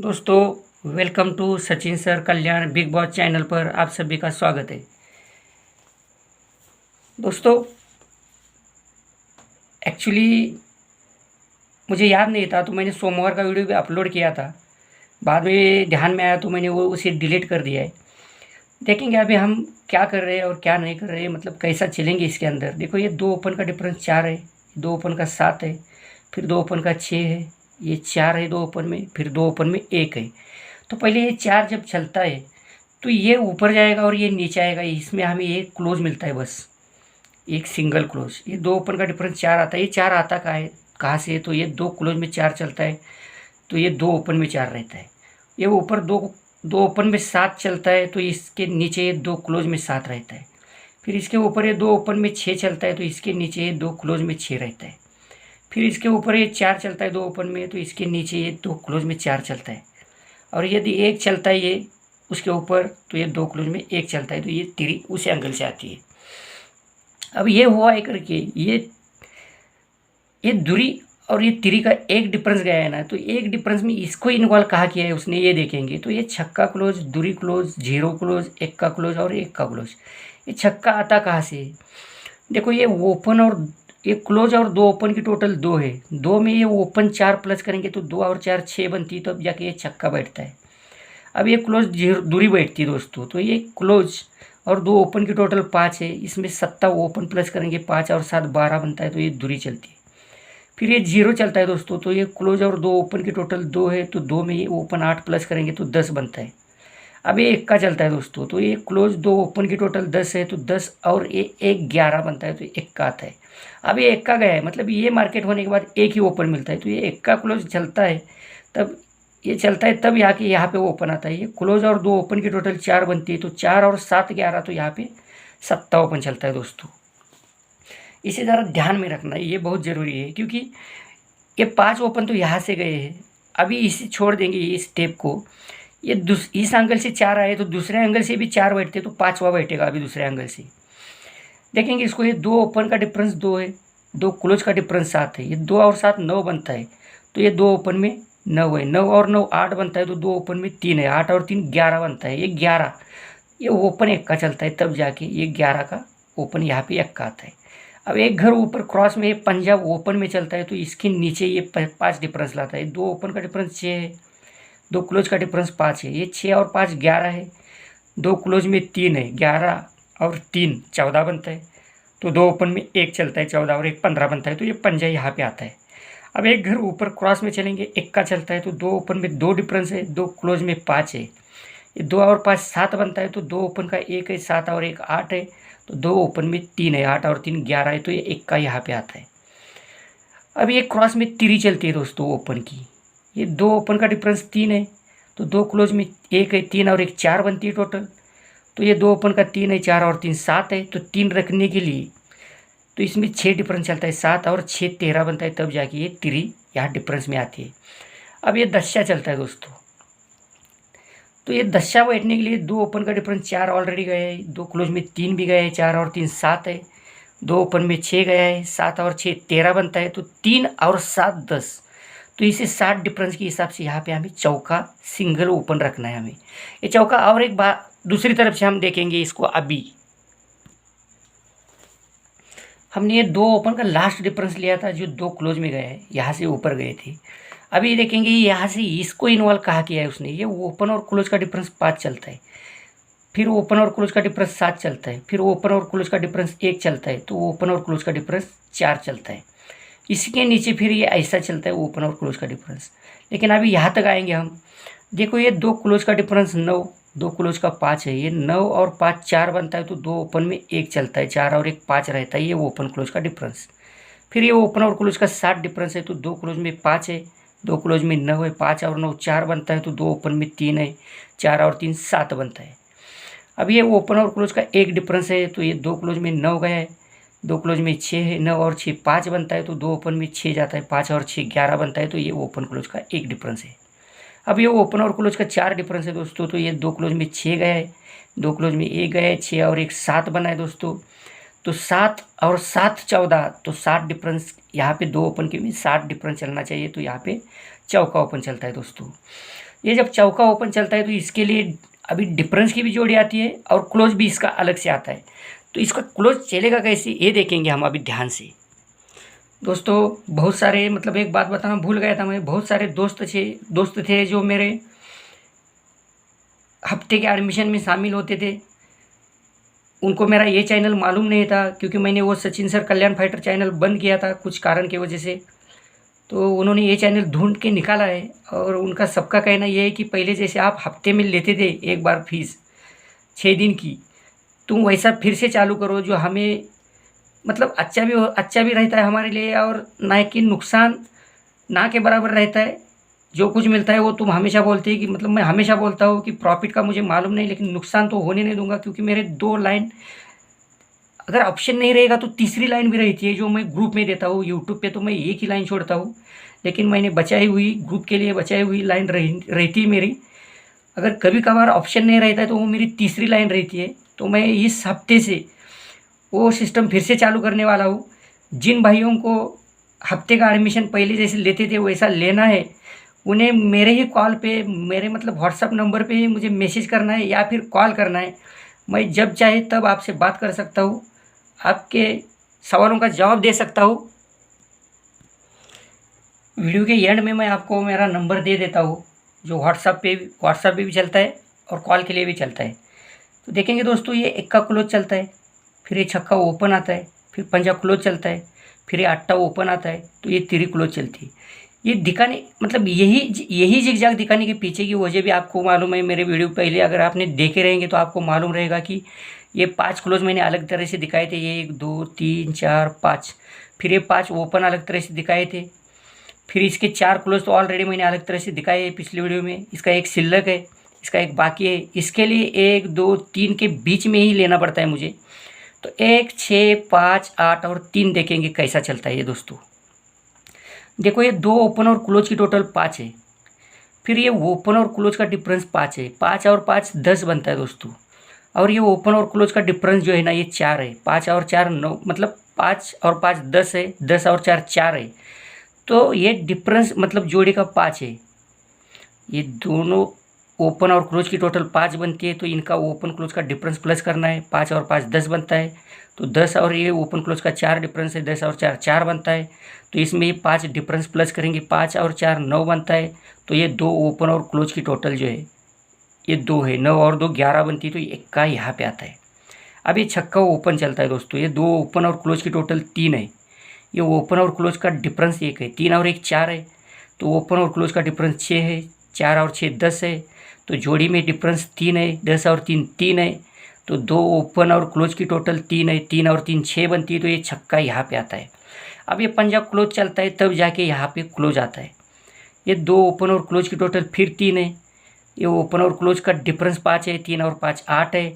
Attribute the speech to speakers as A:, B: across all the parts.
A: दोस्तों welcome to Sachin sir Kalyan big boss channel पर आप सभी का स्वागत है। दोस्तों एक्चुअली मुझे याद नहीं था तो मैंने सोमवार का वीडियो भी अपलोड किया था। बाद में ध्यान में आया तो मैंने वो उसे डिलीट कर दिया है। देखेंगे अभी हम क्या कर रहे हैं और क्या नहीं कर रहे हैं, मतलब कैसा चलेंगे इसके अंदर। देखो ये दो ओपन का डिफरेंस 4 है, दो ओपन का 7 है, फिर दो ओपन का 6 है, ये 4 है दो ओपन में, फिर दो ओपन में 1 है। तो पहले ये 4 जब चलता है तो ये ऊपर जाएगा और ये नीचे आएगा, इसमें हमें एक क्लोज मिलता है बस, एक सिंगल क्लोज। ये दो ओपन का डिफरेंस 4 आता है। ये 4 आता कहाँ से? तो ये दो क्लोज में 4 चलता है तो ये दो ओपन में 4 रहता है। ये ऊपर दो दो ओपन में 7 चलता है तो इसके नीचे ये दो क्लोज में 7 रहता है। फिर इसके ऊपर ये दो ओपन में 6 चलता है तो इसके नीचे ये दो क्लोज में 6 रहता है। फिर इसके ऊपर ये 4 चलता है दो ओपन में तो इसके नीचे ये दो क्लोज में 4 चलता है। और यदि 1 चलता है ये उसके ऊपर तो ये दो क्लोज में 1 चलता है तो ये तिरी उसी एंगल से आती है। अब ये हुआ है करके ये दूरी और ये तिरी का एक डिफरेंस गया है ना, तो एक डिफरेंस में इसको इन्वॉल्व कहाँ किया है उसने, ये देखेंगे तो ये छक्का क्लोज, दूरी क्लोज, जीरो क्लोज, एक का क्लोज और एक का क्लोज। ये छक्का आता कहाँ से? देखो ये ओपन और ये क्लोज और दो ओपन की टोटल दो है, दो में ये ओपन 4 प्लस करेंगे तो 2 और 4 6 बनती है, तब जाके ये छक्का बैठता है। अब ये क्लोज जीरो दूरी बैठती है दोस्तों, तो ये क्लोज और दो ओपन की टोटल 5 है, इसमें 7 ओपन प्लस करेंगे 5 और 7 12 बनता है तो ये दूरी चलती है। फिर ये जीरो चलता है दोस्तों, तो ये क्लोज और दो ओपन की टोटल 2 है, तो 2 में ये ओपन 8 प्लस करेंगे तो 10 बनता है। अब ये एक का चलता है दोस्तों, तो ये क्लोज दो ओपन की टोटल 10 है तो 10 और ये एक 11 बनता है तो एक का आता है। अब ये एक का गया है, मतलब ये मार्केट होने के बाद एक ही ओपन मिलता है, तो ये एक का क्लोज चलता है तब ये चलता है, तब यहाँ पे ओपन आता है। ये क्लोज और दो ओपन की टोटल 4 बनती है तो 4 और 7 11, तो यहाँ पे 7 ओपन चलता है दोस्तों। इसे ज़रा ध्यान में रखना, ये बहुत ज़रूरी है, क्योंकि ये 5 ओपन तो यहाँ से गए हैं। अभी इसे छोड़ देंगे इस स्टेप को, ये इस एंगल से 4 आए तो दूसरे एंगल से भी 4 बैठते तो पाँचवा बैठेगा अभी दूसरे एंगल से। देखेंगे इसको, ये दो ओपन का डिफरेंस 2 है, दो क्लोज का डिफरेंस 7 है, ये 2 और 7 9 बनता है तो ये दो ओपन में 9 है, 9 और 9 8 बनता है तो दो ओपन में 3 है, 8 और 3 11 बनता है। ये 11 ये ओपन एक का चलता है, तब जाके ये 11 का ओपन यहाँ पे एक का आता है। अब एक घर ऊपर क्रॉस में ये पंजाब ओपन में चलता है तो इसके नीचे ये 5 डिफरेंस लाता है। दो ओपन का डिफरेंस 6 है, दो क्लोज का डिफरेंस 5 है, ये 6 और 5 11 है, दो क्लोज में 3 है, 11 और 3 14 बनता है, तो दो ओपन में 1 चलता है, 14 और 1 15 बनता है, तो ये पंजा यहाँ पे आता है। अब एक घर ऊपर क्रॉस में चलेंगे, एक का चलता है तो दो ओपन में 2 डिफरेंस है, दो क्लोज में 5 है, ये 2 और 5 7 बनता है, तो दो ओपन का 1 है, 7 और 1 8 है, तो दो ओपन में 3 है, 8 और 3 11 है, तो ये एक का यहाँ पे आता है। अब ये क्रॉस में तिरी चलती है दोस्तों ओपन की, ये दो ओपन का डिफरेंस 3 है, तो दो क्लोज में 1 है, 3 और 1 4 बनती है टोटल, तो ये दो ओपन का 3 है, 4 और 3 7 है, तो 3 रखने के लिए तो इसमें 6 डिफरेंस चलता है, 7 और 6 13 बनता है, तब जाके ये तिरी यहाँ डिफरेंस में आती है। अब ये दस्या चलता है दोस्तों, तो ये दस्या बैठने के लिए दो ओपन का डिफरेंस 4 ऑलरेडी गया है, दो क्लोज में 3 भी गया है, 4 और 3 7 है, दो ओपन में 6 गया है, 7 और 6 13 बनता है, तो 3 और 7 10, तो इसे 7 डिफरेंस के हिसाब से यहाँ पे हमें चौका सिंगल ओपन रखना है हमें ये चौका। और एक बात दूसरी तरफ से हम देखेंगे इसको, अभी हमने ये दो ओपन का लास्ट डिफरेंस लिया था जो दो क्लोज में गए हैं, यहाँ से ऊपर गए थे। अभी देखेंगे यहाँ से इसको इन्वॉल्व कहाँ किया है उसने, ये ओपन और क्लोज का डिफरेंस 5 चलता है, फिर ओपन और क्लोज का डिफरेंस 7 चलता है, फिर ओपन और क्लोज का डिफरेंस 1 चलता है, तो ओपन और क्लोज का डिफरेंस 4 चलता है। इसके नीचे फिर ये ऐसा चलता है ओपन और क्लोज का डिफरेंस। लेकिन अभी यहाँ तक आएंगे हम, देखो ये दो क्लोज का डिफरेंस 9, दो क्लोज का 5 है, ये 9 और 5 4 बनता है, तो दो ओपन में 1 चलता है, 4 और 1 5 रहता है, ये ओपन क्लोज का डिफरेंस। फिर ये ओपन और क्लोज का 7 डिफरेंस है, तो दो क्लोज में 5 है, दो क्लोज में 9 है, 5 और 9 4 बनता है, तो दो ओपन में 3 है, 4 और 3 7 बनता है। अब ये ओपन और क्लोज का एक डिफरेंस है, तो ये दो क्लोज में 9 गया है, दो क्लोज में 6 है, 9 और 6 5 बनता है, तो दो ओपन में 6 जाता है, 5 और 6 11 बनता है, तो ये ओपन क्लोज का एक डिफरेंस है। अब ये ओपन और क्लोज का 4 डिफरेंस है दोस्तों, तो ये दो क्लोज में 6 गया है, दो क्लोज में 1 गया है, 6 और 1 7 बना है दोस्तों, तो 7 और 7 14, तो 7 डिफरेंस यहाँ पे दो ओपन के भी 7 डिफरेंस चलना चाहिए, तो यहाँ पे चौका ओपन चलता है दोस्तों। ये जब चौका ओपन चलता है तो इसके लिए अभी डिफरेंस की भी जोड़ी आती है और क्लोज भी इसका अलग से आता है। तो इसका क्लोज चलेगा कैसे ये देखेंगे हम अभी ध्यान से। दोस्तों बहुत सारे मतलब एक बात बताना भूल गया था मैं, बहुत सारे दोस्त थे जो मेरे हफ्ते के एडमिशन में शामिल होते थे। उनको मेरा ये चैनल मालूम नहीं था क्योंकि मैंने वो सचिन सर कल्याण फाइटर चैनल बंद किया था कुछ कारण की वजह से। तो उन्होंने ये चैनल ढूंढ के निकाला है और उनका सबका कहना ये है कि पहले जैसे आप हफ्ते में लेते थे एक बार फीस 6 दिन की, तुम वैसा फिर से चालू करो जो हमें मतलब अच्छा भी रहता है हमारे लिए और ना कि नुकसान ना के बराबर रहता है। जो कुछ मिलता है वो तुम हमेशा बोलते हैं कि मतलब मैं हमेशा बोलता हूँ कि प्रॉफिट का मुझे मालूम नहीं लेकिन नुकसान तो होने नहीं दूंगा, क्योंकि मेरे 2 लाइन अगर ऑप्शन नहीं रहेगा तो तीसरी लाइन भी रहती है जो मैं ग्रुप में देता हूँ। यूट्यूब पे तो मैं एक ही लाइन छोड़ता हूँ, लेकिन मैंने बचाई हुई ग्रुप के लिए बचाई हुई लाइन रहती है मेरी। अगर कभी कभार ऑप्शन नहीं रहता है तो वो मेरी तीसरी लाइन रहती है। तो मैं इस हफ्ते से वो सिस्टम फिर से चालू करने वाला हूँ। जिन भाइयों को हफ्ते का एडमिशन पहले जैसे लेते थे वैसा लेना है, उन्हें मेरे ही कॉल पे मेरे मतलब व्हाट्सअप नंबर पे ही मुझे मैसेज करना है या फिर कॉल करना है। मैं जब चाहे तब आपसे बात कर सकता हूँ, आपके सवालों का जवाब दे सकता हूँ। वीडियो के एंड में मैं आपको मेरा नंबर दे देता हूँ जो व्हाट्सअप पे भी चलता है और कॉल के लिए भी चलता है। तो देखेंगे दोस्तों, ये एक्का क्लोज चलता है, फिर ये छक्का ओपन आता है, फिर पंजा क्लोज चलता है, फिर ये अट्टा ओपन आता है, तो ये तिरी क्लोज चलती है। ये दिखाने मतलब यही जिगजैग दिखाने के पीछे की वजह भी आपको मालूम है। मेरे वीडियो पहले अगर आपने देखे रहेंगे तो आपको मालूम रहेगा कि ये 5 क्लोज मैंने अलग तरह से दिखाए थे, ये 1 2 3 4 5, फिर ये 5 ओपन अलग तरह से दिखाए थे, फिर इसके 4 क्लोज तो ऑलरेडी मैंने अलग तरह से दिखाए है पिछले वीडियो में। इसका एक सिल्लक है, इसका एक बाकी है। इसके लिए 1 2 3 के बीच में ही लेना पड़ता है मुझे। तो 1 6 5 8 और 3 देखेंगे कैसा चलता है ये दोस्तों। देखो ये 2 ओपन और क्लोज की टोटल 5 है, फिर ये ओपन और क्लोज का डिफरेंस 5 है, 5 और 5 10 बनता है दोस्तों। और ये ओपन और क्लोज का डिफरेंस जो है ना ये 4 है, 5 और 4 9, मतलब 5 और 5 10 है, 10 और 4 4 है। तो ये डिफरेंस मतलब जोड़ी का 5 है। ये दोनों ओपन और क्लोज की टोटल 5 बनती है, तो इनका ओपन क्लोज का डिफरेंस प्लस करना है। 5 और 5 10 बनता है, तो 10 और ये ओपन क्लोज का 4 डिफरेंस है, 10 और 4 4 बनता है। तो इसमें ये 5 डिफरेंस प्लस करेंगे, 5 और 4 9 बनता है। तो ये 2 ओपन और क्लोज की टोटल जो है ये 2 है, 9 और 2 11 बनती है, तो ये इक्का यहाँ पे आता है। अब ये छक्का ओपन चलता है दोस्तों, ये 2 ओपन और क्लोज की टोटल 3 है। ये ओपन और क्लोज का डिफरेंस 1 है, 3 और 1 4 है, तो ओपन और क्लोज का डिफरेंस 6 है, 4 और 6 10 है, तो जोड़ी में डिफरेंस 3 है, 10 और 3 3 है, तो 2 ओपन और क्लोज की टोटल 3 है, 3 और 3 6 बनती है, तो ये छक्का यहाँ पे आता है। अब ये पंजा क्लोज चलता है तब जाके यहाँ पे क्लोज आता है। ये 2 ओपन और क्लोज की टोटल फिर 3 है, ये ओपन और क्लोज का डिफरेंस 5 है, 3 और 5 8 है,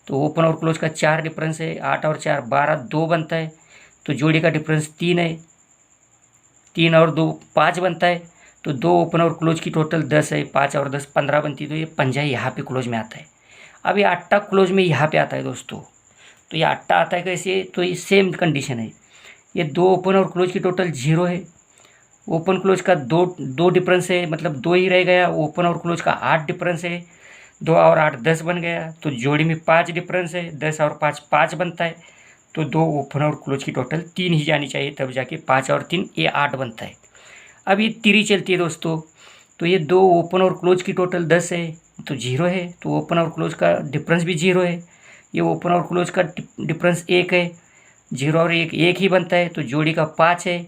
A: तो ओपन और क्लोज का 4 डिफरेंस है, 8 और 4 12 2 बनता है, तो जोड़ी का डिफरेंस 3 है, 3 और 2 5 बनता है, तो 2 ओपन और क्लोज की टोटल 10 है, 5 और 10 15 बनती है, तो ये पंजा यहाँ पे क्लोज में आता है। अब ये अट्टा क्लोज में यहाँ पे आता है दोस्तों। तो ये अट्टा आता है कैसे, तो ये सेम कंडीशन है। ये 2 ओपन और क्लोज की टोटल 0 है, ओपन क्लोज का दो डिफरेंस है, मतलब 2 ही रह गया। ओपन और क्लोज का 8 डिफरेंस है, 2 और 8 10 बन गया, तो जोड़ी में 5 डिफरेंस है, 10 और 5 5 बनता है, तो 2 ओपन और क्लोज की टोटल 3 ही जानी चाहिए, तब जाके 5 और 3 ये 8 बनता है। अब ये तिरी चलती है दोस्तों, तो ये 2 ओपन और क्लोज की टोटल 10 है, तो 0 है, तो ओपन और क्लोज का डिफरेंस भी 0 है। ये ओपन और क्लोज का डिफरेंस 1 है, 0 और 1 1 ही बनता है, तो जोड़ी का 5 है,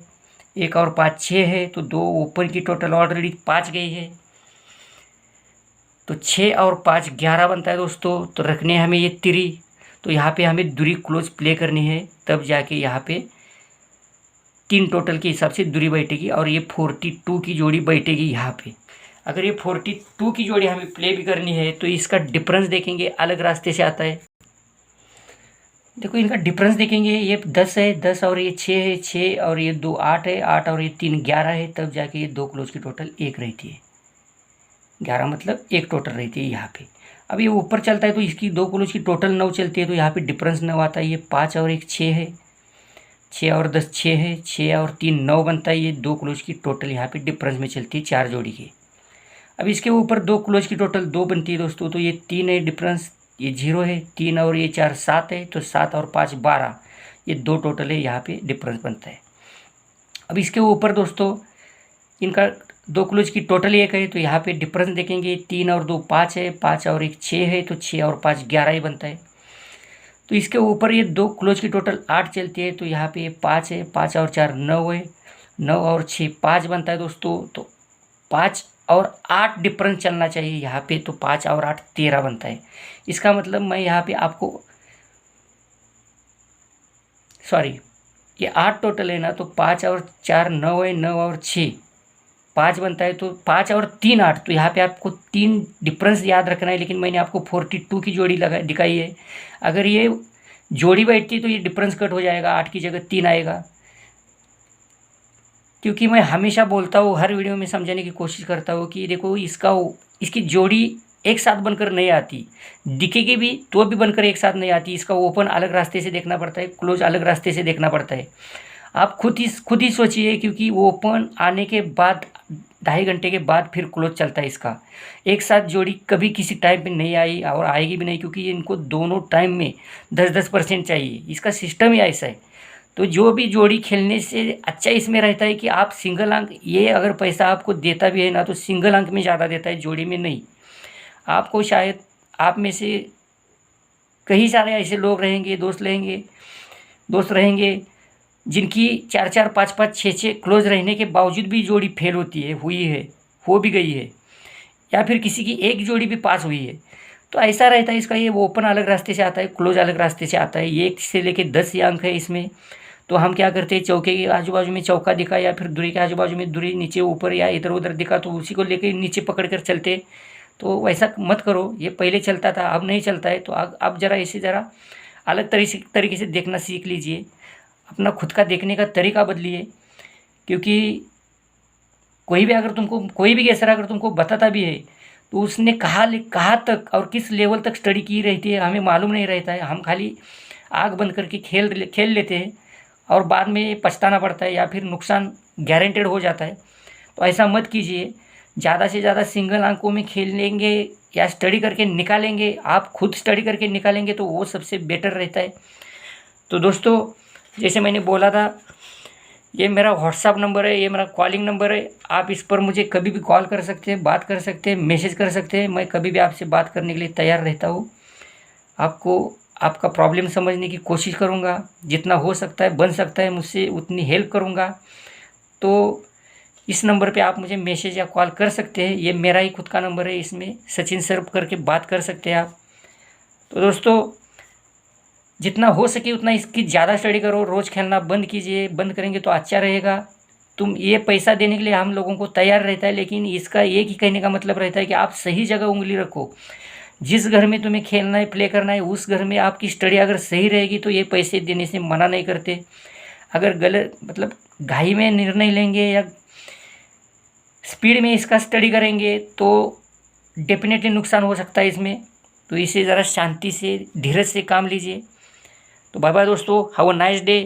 A: 1 और 5 6 है, तो 2 ओपन की टोटल ऑलरेडी 5 गई है, तो 6 और 5 11 बनता है दोस्तों। तो रखने हमें ये तिरी, तो यहाँ पे हमें दूरी क्लोज प्ले करनी है, तब जाके यहाँ पे 3 टोटल के हिसाब से दूरी बैठेगी और ये 42 की जोड़ी बैठेगी यहाँ पे। अगर ये 42 की जोड़ी हमें प्ले भी करनी है तो इसका डिफरेंस देखेंगे अलग रास्ते से आता है। देखो इनका डिफरेंस देखेंगे, ये 10 है, 10 और ये 6 है, 6 और ये 2 8 है, 8 और ये 3 11 है, तब जाके ये 2 क्लोज की टोटल 1 रहती है। 11 मतलब 1 टोटल रहती है यहाँ पे। अब ये ऊपर चलता है तो इसकी 2 क्लोज की टोटल 9 चलती है, तो यहाँ पे डिफरेंस 9 आता है। ये 5 और 1 6 है, 6 और 10 6 है, 6 और 3 9 बनता है। ये 2 क्लोज की टोटल यहाँ पे डिफरेंस में चलती है 4 जोड़ी की। अब इसके ऊपर दो क्लोज की टोटल 2 बनती है दोस्तों, तो ये 3 है डिफरेंस, ये 0 है, 3 और ये 4 7 है, तो 7 और 5 12, ये 2 टोटल है, यहाँ पे डिफरेंस बनता है। अब इसके ऊपर दोस्तों इनका 2 क्लोज की टोटल 1 है, तो यहाँ पे डिफरेंस देखेंगे, 3 और 2 5 है, 5 और 1 6 है, तो 6 और 5 11 ही बनता है। तो इसके ऊपर ये 2 क्लोज की टोटल 8 चलती है, तो यहाँ पे 5 है, 5 और 4 9 है, 9 और 6 5 बनता है दोस्तों। तो 5 और 8 डिफरेंस चलना चाहिए यहाँ पे, तो 5 और 8 13 बनता है। इसका मतलब मैं यहाँ पे आपको सॉरी, ये 8 टोटल है ना, तो 5 और 4 9 है, 9 और 6 5 बनता है, तो 5 और 3 8, तो यहाँ पे आपको 3 डिफरेंस याद रखना है। लेकिन मैंने आपको 42 की जोड़ी लगा दिखाई है, अगर ये जोड़ी बैठती तो ये डिफरेंस कट हो जाएगा, 8 की जगह 3 आएगा। क्योंकि मैं हमेशा बोलता हूँ, हर वीडियो में समझाने की कोशिश करता हूँ कि देखो इसकी जोड़ी एक साथ बनकर नहीं आती, दिखेगी भी तो भी बनकर एक साथ नहीं आती। इसका ओपन अलग रास्ते से देखना पड़ता है, क्लोज अलग रास्ते से देखना पड़ता है। आप खुद ही सोचिए, क्योंकि वो ओपन आने के बाद 2.5 घंटे के बाद फिर क्लोज चलता है इसका। एक साथ जोड़ी कभी किसी टाइम पे नहीं आई और आएगी भी नहीं, क्योंकि इनको दोनों टाइम में 10-10% चाहिए, इसका सिस्टम ही ऐसा है। तो जो भी जोड़ी खेलने से अच्छा इसमें रहता है कि आप सिंगल अंक, ये अगर पैसा आपको देता भी है ना, तो सिंगल अंक में ज़्यादा देता है, जोड़ी में नहीं। आपको शायद आप में से कई सारे ऐसे लोग रहेंगे, दोस्त रहेंगे जिनकी 4-4 5-5 6-6 क्लोज रहने के बावजूद भी जोड़ी फेल होती है, हुई है, हो भी गई है, या फिर किसी की एक जोड़ी भी पास हुई है। तो ऐसा रहता है इसका। ये ओपन अलग रास्ते से आता है, क्लोज अलग रास्ते से आता है। ये 1 से लेके 10 ये अंक है इसमें। तो हम क्या करते हैं, चौके के आजू बाजू में चौका दिखा या फिर दूरी के आजू बाजू में दूरी, नीचे ऊपर या इधर उधर दिखा, तो उसी को लेके नीचे पकड़ कर चलते। तो वैसा मत करो, ये पहले चलता था, अब नहीं चलता है। तो अब ज़रा इसे ज़रा अलग तरीके से देखना सीख लीजिए, अपना खुद का देखने का तरीका बदलिए। क्योंकि कोई भी गेसर अगर तुमको बताता भी है, तो उसने कहाँ तक और किस लेवल तक स्टडी की रहती है हमें मालूम नहीं रहता है। हम खाली आँख बंद करके खेल लेते हैं और बाद में पछताना पड़ता है या फिर नुकसान गारंटेड हो जाता है। तो ऐसा मत कीजिए। ज़्यादा से ज़्यादा सिंगल अंकों में खेल लेंगे या स्टडी करके निकालेंगे, आप खुद स्टडी करके निकालेंगे तो वो सबसे बेटर रहता है। तो दोस्तों, जैसे मैंने बोला था, ये मेरा व्हाट्सअप नंबर है, ये मेरा कॉलिंग नंबर है। आप इस पर मुझे कभी भी कॉल कर सकते हैं, बात कर सकते हैं, मैसेज कर सकते हैं। मैं कभी भी आपसे बात करने के लिए तैयार रहता हूँ। आपको आपका प्रॉब्लम समझने की कोशिश करूँगा, जितना हो सकता है बन सकता है मुझसे उतनी हेल्प करूँगा। तो इस नंबर पे आप मुझे मैसेज या कॉल कर सकते हैं। ये मेरा ही खुद का नंबर है, इसमें सचिन सर करके बात कर सकते हैं आप। तो दोस्तों, जितना हो सके उतना इसकी ज़्यादा स्टडी करो, रोज़ खेलना बंद कीजिए। बंद करेंगे तो अच्छा रहेगा। तुम ये पैसा देने के लिए हम लोगों को तैयार रहता है, लेकिन इसका एक ही कहने का मतलब रहता है कि आप सही जगह उंगली रखो। जिस घर में तुम्हें खेलना है, प्ले करना है, उस घर में आपकी स्टडी अगर सही रहेगी तो ये पैसे देने से मना नहीं करते। अगर गलत मतलब घाई में निर्णय लेंगे या स्पीड में इसका स्टडी करेंगे तो डेफिनेटली नुकसान हो सकता है इसमें। तो इसे ज़रा शांति से, धीरज से काम लीजिए। तो बाय बाय दोस्तों, हैव अ नाइस डे।